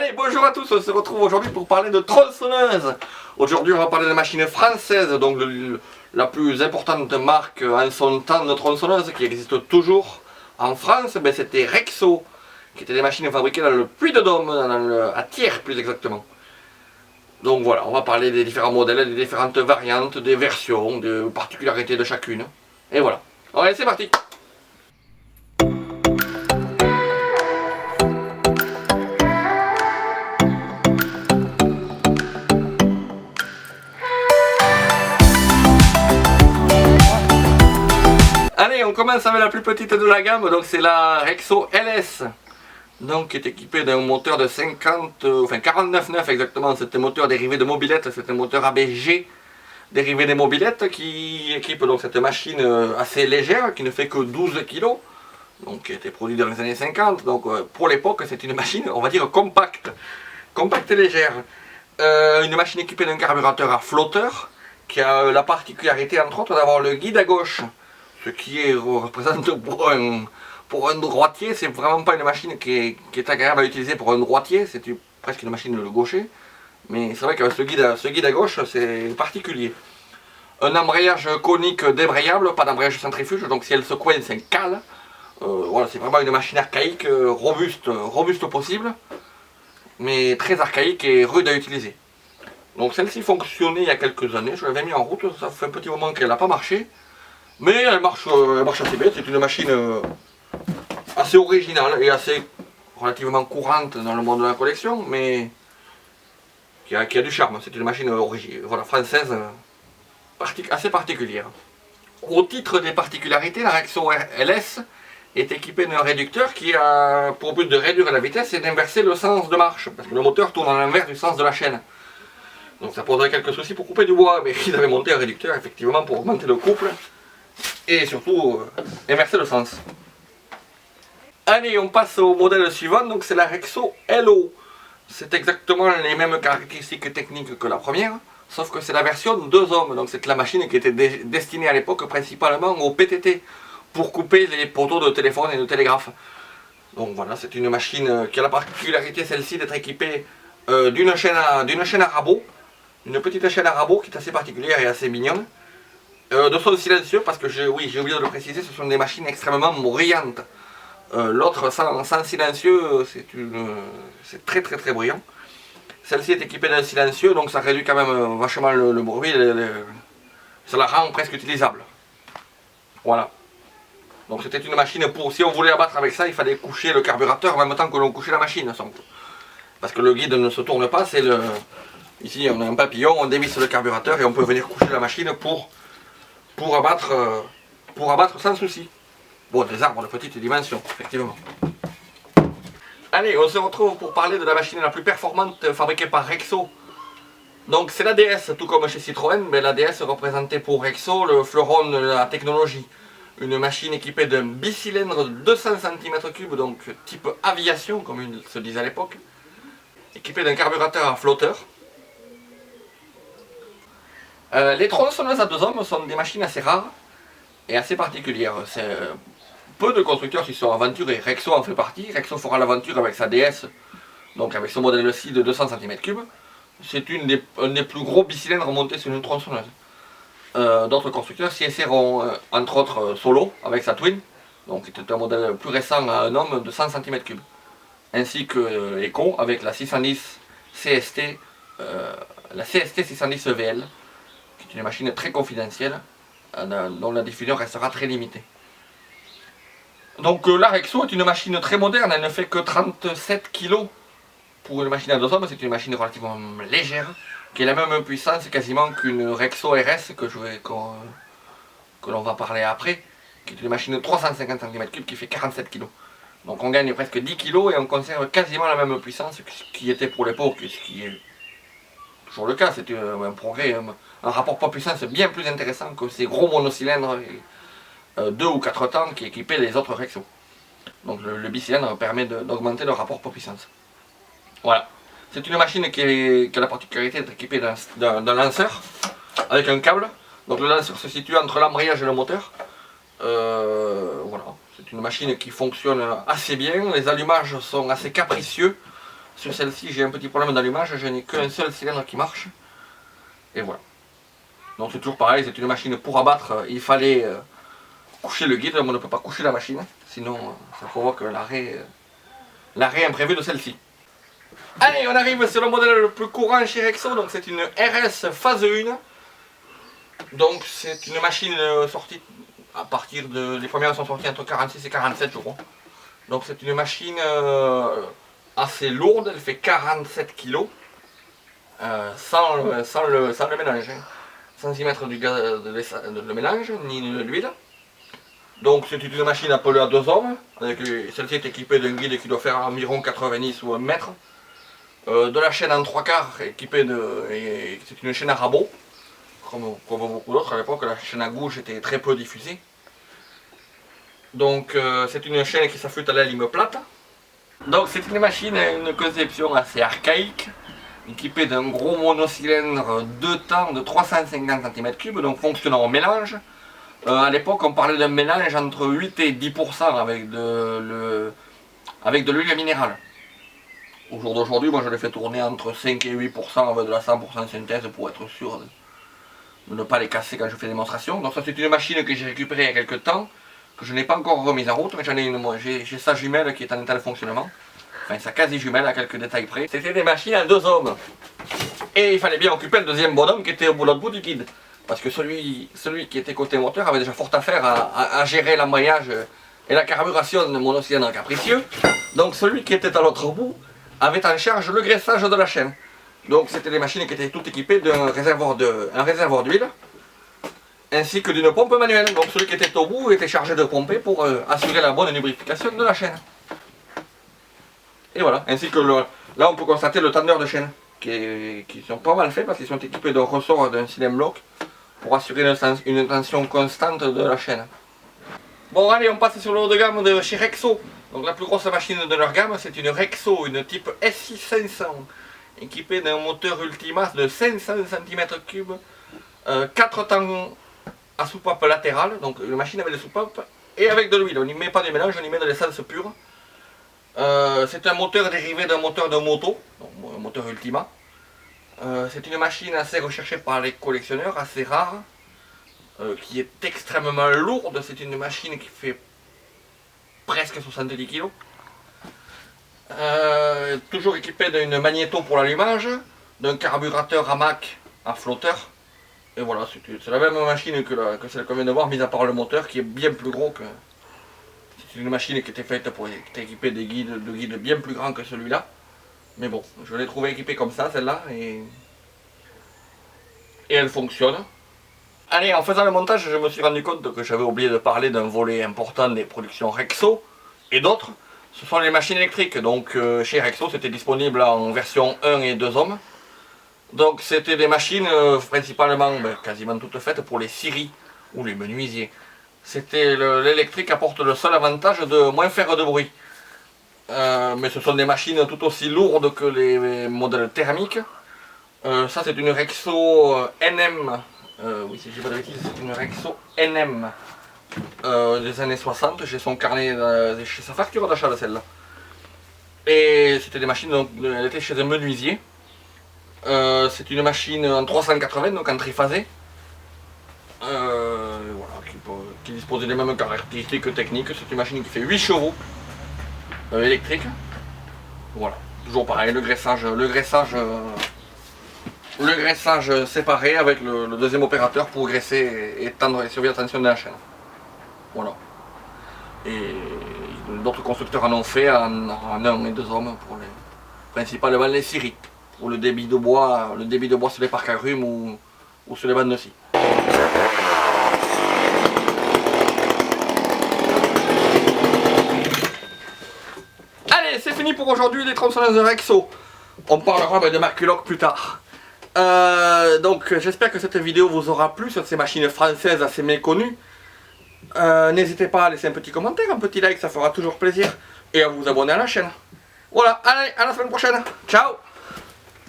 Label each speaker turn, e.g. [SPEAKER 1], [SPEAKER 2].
[SPEAKER 1] Allez, bonjour à tous, on se retrouve aujourd'hui pour parler de tronçonneuse. Aujourd'hui on va parler de la machine française, donc la plus importante marque en son temps de tronçonneuse qui existe toujours en France, ben, c'était Rexo, qui étaient des machines fabriquées dans le Puy-de-Dôme, à Thiers plus exactement. Donc voilà, on va parler des différents modèles, des différentes variantes, des versions, des particularités de chacune. Et voilà. Allez, c'est parti. Allez, on commence avec la plus petite de la gamme, donc c'est la Rexo LS. Donc qui est équipée d'un moteur de 49,9 exactement, c'était un moteur dérivé de mobilette, c'est un moteur ABG dérivé des mobilettes qui équipe donc cette machine assez légère, qui ne fait que 12 kg, donc qui a été produite dans les années 50, donc pour l'époque c'est une machine, on va dire compacte et légère. Une machine équipée d'un carburateur à flotteur, qui a la particularité entre autres d'avoir le guide à gauche, ce qui représente pour un droitier, c'est vraiment pas une machine qui est agréable à utiliser pour un droitier, c'est presque une machine de gaucher. Mais c'est vrai que ce guide à gauche, c'est particulier. Un embrayage conique débrayable, pas d'embrayage centrifuge, donc si elle se coince, elle cale. Voilà, c'est vraiment une machine archaïque, robuste possible, mais très archaïque et rude à utiliser. Donc celle-ci fonctionnait il y a quelques années, je l'avais mis en route, ça fait un petit moment qu'elle n'a pas marché. Mais elle marche assez bien, c'est une machine assez originale et assez relativement courante dans le monde de la collection, mais qui a du charme. C'est une machine voilà, française assez particulière. Au titre des particularités, la Rexo LS est équipée d'un réducteur qui a pour but de réduire la vitesse et d'inverser le sens de marche, parce que le moteur tourne à l'inverse du sens de la chaîne. Donc ça poserait quelques soucis pour couper du bois, mais ils avaient monté un réducteur effectivement pour augmenter le couple et surtout inverser le sens. Allez, on passe au modèle suivant, donc c'est la Rexo LO. C'est exactement les mêmes caractéristiques techniques que la première, sauf que c'est la version 2 hommes, donc c'est la machine qui était destinée à l'époque principalement au PTT, pour couper les poteaux de téléphone et de télégraphe. Donc voilà, c'est une machine qui a la particularité celle-ci d'être équipée d'une chaîne à rabot, une petite chaîne à rabot qui est assez particulière et assez mignonne. De son silencieux, parce que j'ai oublié de le préciser, ce sont des machines extrêmement bruyantes. L'autre sans silencieux, c'est très bruyant. Celle-ci est équipée d'un silencieux, donc ça réduit quand même vachement le bruit, ça la rend presque utilisable. Voilà. Donc c'était une machine pour, si on voulait abattre avec ça, il fallait coucher le carburateur en même temps que l'on couchait la machine. Parce que le guide ne se tourne pas, ici on a un papillon, on dévisse le carburateur et on peut venir coucher la machine pour abattre sans souci. Bon, des arbres de petite dimension, effectivement. Allez, on se retrouve pour parler de la machine la plus performante fabriquée par Rexo. Donc c'est la DS, tout comme chez Citroën, mais la DS représentait pour Rexo le fleuron de la technologie. Une machine équipée d'un bicylindre de 200 cm3, donc type aviation, comme il se disait à l'époque. Équipée d'un carburateur à flotteur. Les tronçonneuses à 2 hommes sont des machines assez rares et assez particulières. Peu de constructeurs s'y sont aventurés. Rexo en fait partie. Rexo fera l'aventure avec sa DS, donc avec son modèle-ci de 200 cm3. C'est un des plus gros bicylindres montés sur une tronçonneuse. D'autres constructeurs s'y essaieront, entre autres Solo avec sa Twin, donc qui était un modèle plus récent à un homme de 100 cm3. Ainsi que Eco avec la 610 CST, la CST 610 VL, qui est une machine très confidentielle, dont la diffusion restera très limitée. Donc la Rexo est une machine très moderne, elle ne fait que 37 kg pour une machine à 2 hommes, c'est une machine relativement légère, qui a la même puissance quasiment qu'une Rexo RS que l'on va parler après, qui est une machine de 350 cm3 qui fait 47 kg. Donc on gagne presque 10 kg et on conserve quasiment la même puissance que ce qui était pour l'époque, et ce qui est toujours le cas. C'est un progrès, un rapport poids-puissance bien plus intéressant que ces gros monocylindres 2 ou 4 temps qui équipaient les autres Rexo. Donc le bicylindre permet d'augmenter le rapport poids-puissance. Voilà. C'est une machine qui a la particularité d'être équipée d'un lanceur avec un câble. Donc le lanceur se situe entre l'embrayage et le moteur. Voilà. C'est une machine qui fonctionne assez bien. Les allumages sont assez capricieux. Sur celle-ci, j'ai un petit problème d'allumage, je n'ai qu'un seul cylindre qui marche. Et voilà. Donc c'est toujours pareil, c'est une machine pour abattre, il fallait coucher le guide, on ne peut pas coucher la machine, sinon ça provoque l'arrêt imprévu de celle-ci. Allez, on arrive sur le modèle le plus courant chez Rexo, donc c'est une RS phase 1. Donc c'est une machine sortie à partir de... Les premières sont sorties entre 46 et 47 je crois. Donc c'est une machine assez lourde, elle fait 47 kg. Sans le mélange, hein. Sans y mettre du gaz de mélange, ni de l'huile. Donc c'est une machine appelée à 2 hommes. Celle-ci est équipée d'un guide qui doit faire environ 90 ou 1 mètre. De la chaîne en 3/4 équipée de... C'est une chaîne à rabot. Comme beaucoup d'autres à l'époque, la chaîne à gauche était très peu diffusée. Donc c'est une chaîne qui s'affûte à la lime plate. Donc c'est une machine à une conception assez archaïque, équipée d'un gros monocylindre 2 temps de 350 cm3, donc fonctionnant au mélange. À l'époque on parlait d'un mélange entre 8 et 10% avec de l'huile minérale. Au jour d'aujourd'hui, moi je l'ai fait tourner entre 5 et 8% avec de la 100% synthèse pour être sûr de ne pas les casser quand je fais des démonstrations. Donc ça c'est une machine que j'ai récupérée il y a quelques temps, que je n'ai pas encore remise en route, mais j'ai sa jumelle qui est en état de fonctionnement. Enfin sa quasi-jumelle à quelques détails près. C'était des machines à 2 hommes. Et il fallait bien occuper le deuxième bonhomme qui était au bout du guide. Parce que celui qui était côté moteur avait déjà fort à faire à gérer l'embrayage et la carburation de monocylindre capricieux. Donc celui qui était à l'autre bout avait en charge le graissage de la chaîne. Donc c'était des machines qui étaient toutes équipées d'un réservoir d'huile, ainsi que d'une pompe manuelle. Donc celui qui était au bout était chargé de pomper pour assurer la bonne lubrification de la chaîne. Et voilà, ainsi que là on peut constater le tendeur de chaîne, qui sont pas mal faits parce qu'ils sont équipés d'un ressort d'un cylindre bloc pour assurer une tension constante de la chaîne. Bon allez, on passe sur le haut de gamme de chez Rexo. Donc la plus grosse machine de leur gamme, c'est une Rexo, une type SI500, équipée d'un moteur Ultimas de 500 cm3, 4 temps à soupape latérale, donc une machine avec des soupapes et avec de l'huile. On n'y met pas de mélange, on y met de l'essence pure. C'est un moteur dérivé d'un moteur de moto, donc un moteur Ultima. C'est une machine assez recherchée par les collectionneurs, assez rare, qui est extrêmement lourde. C'est une machine qui fait presque 70 kg. Toujours équipée d'une magnéto pour l'allumage, d'un carburateur AMAC à flotteur. Et voilà, c'est la même machine que celle qu'on vient de voir, mis à part le moteur qui est bien plus gros que... C'est une machine qui était faite pour être équipée de guides bien plus grands que celui-là. Mais bon, je l'ai trouvée équipée comme ça, celle-là, et elle fonctionne. Allez, en faisant le montage, je me suis rendu compte que j'avais oublié de parler d'un volet important des productions Rexo et d'autres. Ce sont les machines électriques. Donc chez Rexo, c'était disponible en version 1 et 2 hommes. Donc c'était des machines principalement, quasiment toutes faites pour les scieries ou les menuisiers. L'électrique apporte le seul avantage de moins faire de bruit. Mais ce sont des machines tout aussi lourdes que les modèles thermiques. Ça c'est une Rexo NM. Oui, si je dis pas de bêtises, c'est une Rexo NM des années 60. J'ai son carnet, j'ai sa facture d'achat de celle-là. Et c'était des machines, donc, elle était chez un menuisier. C'est une machine en 380, donc en triphasé. Voilà, qui dispose des mêmes caractéristiques techniques. C'est une machine qui fait 8 chevaux électrique. Voilà, toujours pareil, le graissage séparé avec le deuxième opérateur pour graisser et tendre et surveiller la tension de la chaîne. Voilà. Et d'autres constructeurs en ont fait en 1 et 2 hommes pour principalement les scieries. Ou le débit de bois sur les parcs agrumes ou sur les bandes de scie. Allez, c'est fini pour aujourd'hui les tronçonneuses de Rexo. On parlera de Maculoc plus tard. Donc j'espère que cette vidéo vous aura plu sur ces machines françaises assez méconnues. N'hésitez pas à laisser un petit commentaire, un petit like, ça fera toujours plaisir. Et à vous abonner à la chaîne. Voilà, allez, à la semaine prochaine. Ciao!